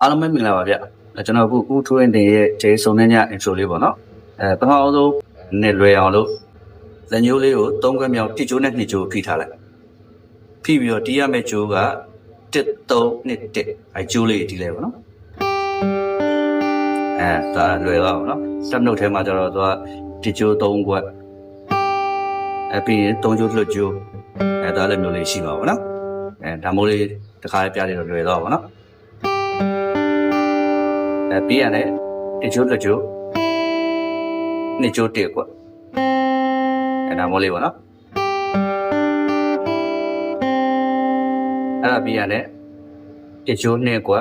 အားလုံးပဲမင်္ဂလာပါဗျကျွန်တော်အခုဦးထွန်းတင်ရဲ့ဂျေစုံနဲ့ည intro လေးပေါ့နော်ပထမဆုံးနဲ့လွယ်အောင်လို့လက်ညိုးလေးကို3ခွက်မြောက်တစ်ကျိုးနဲ့2ကျိုးဖိထားလိုက်ဖိပြီးတော့တီးရမယ့်ကျိုးက1 3 2 1အဲကျိုးလေးတီးလိုက်ပေါ့နော်ဒါလွယ်တော့နော်စက်နှုတ်ထဲမှာကျတော့သူကတစ်ကျိုး3ခွက်ပြီးရင်3ကျိုးလွတ်ကျိုးဒါလည်းမျိုးလေးရှိပါပေါ့နော်ဒါမျိုးလေးတစ်ခါလေးပြလိုက်တော့လွယ်တော့ပေါ့နော်ပြီးရတယ်တစ်ကျိုးတစ်ကျိုးနှစ်ကျိုးတစ်ကွဒါမို့လေးပေါ့နော်အဲ့ဒါပြီးရတယ်တစ်ကျိုးနှစ်ကွ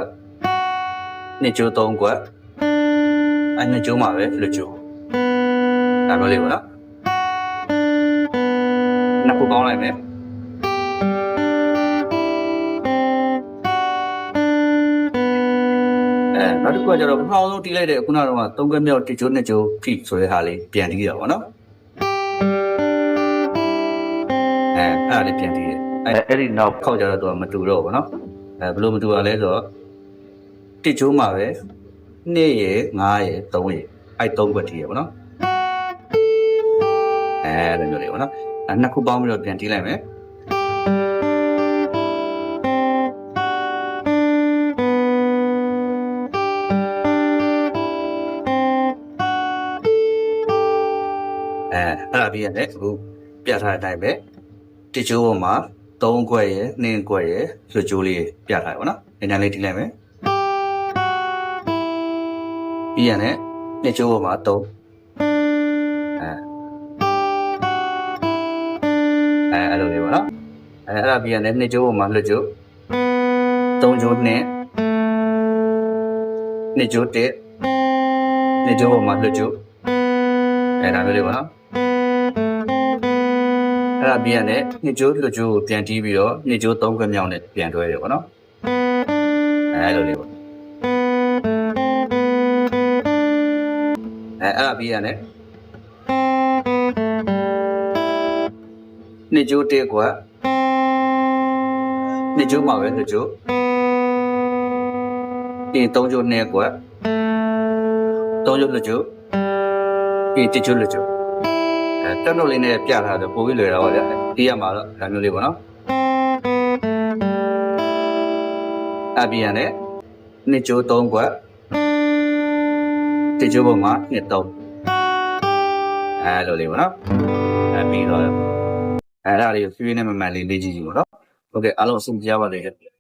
နှစ်ကျိုးသုံးကွနှစ်ကျိုးမှာပဲလွတ်ကျိုးဒါမျိုးလေးပေါ့နော်နှစ်ခုပေါင်းလိုက်မယ်နောက်တစ်ခုကကျတော့ပထမဆုံးတီးလိုက်တဲ့ခုနကတော့3ခွက်မြောက်တစ်ကျိုး2ကျိုးဖိဆိုတဲ့ဟာလေးပြန်တီးရပါတော့အဲ့ဒါလေးပြန်တီးရအဲ့ဒီနောက်ခောက်ကြတော့သူကမတူတော့ဘူးเนาะဘယ်လိုမတူရလဲဆိုတော့တစ်ကျိုးမှာပဲ2ရယ်5ရယ်3ရယ်အဲ့3ခွက်တီးရပါတော့အဲ့လိုမျိုးလေးပေါ့နော်နှစ်ခုပေါင်းပြီးတော့ပြန်တီးလိုက်မယ်အဲ့ဒါပြီးရတယ်အခုပြထားတဲ့အတိုင်းပဲတစ်ကျိုးပေါ်မှာ3ခွက်ရယ်2ခွက်ရယ်လွတ်ကျိုးလေးပြထားရပါတော့။နည်းနည်းလေးတီးလိုက်မယ်။ပြီးရတယ်နှစ်ကျိုးပေါ်မှာ3အဲ့လိုလေးပါနော်။အဲ့ဒါပြီးရတယ်နှစ်ကျိုးပေါ်မှာလွတ်ကျိုး3ကျိုး2နှစ်ကျိုး1နှစ်ကျိုးပေါ်မှာလွတ်ကျိုးဒါမျိုးလေးပါနော်အဲ့ဒါပြီးရတယ်နှစ်ကျိုးလွတ်ကျိုးကိုပြန်တီးပြီးတော့နှစ်ကျိုး3ခွက်မြောက်နဲ့ပြန်တွဲတယ်ပေါ့နော်အဲ့လိုလေးပေါ့အဲ့ဒါပြီးရတယ်နှစ်ကျိုး1ခွက်နှစ်ကျိုးမှာပဲလွတ်ကျိုးဒီ3ကျိုး2ခွက်3ကျိုးလွတ်ကျိုးပြီးတစ်ကျိုးလွတ်ကျိုးတက်နှုတ်လေးနဲ့ပြထားတော့ပိုပြီးလွယ်တာပါဗျတီးရမှာတော့ဒါမျိုးလေးပေါ့နော်အပြင်းနဲ့နှစ်ကျိုး3ခွက်တစ်ကျိုးပေါ်မှာနှစ်3လိုလေးပေါ့နော်ပြီးတော့အဲ့ဒါလေးဖြည်းဖြည်းနဲ့မှန်မှန်လေးလေ့ကြည့်ကြည့်ပေါ့နော်ဟုတ်ကဲ့အားလုံးအဆင်ပြေပါစေ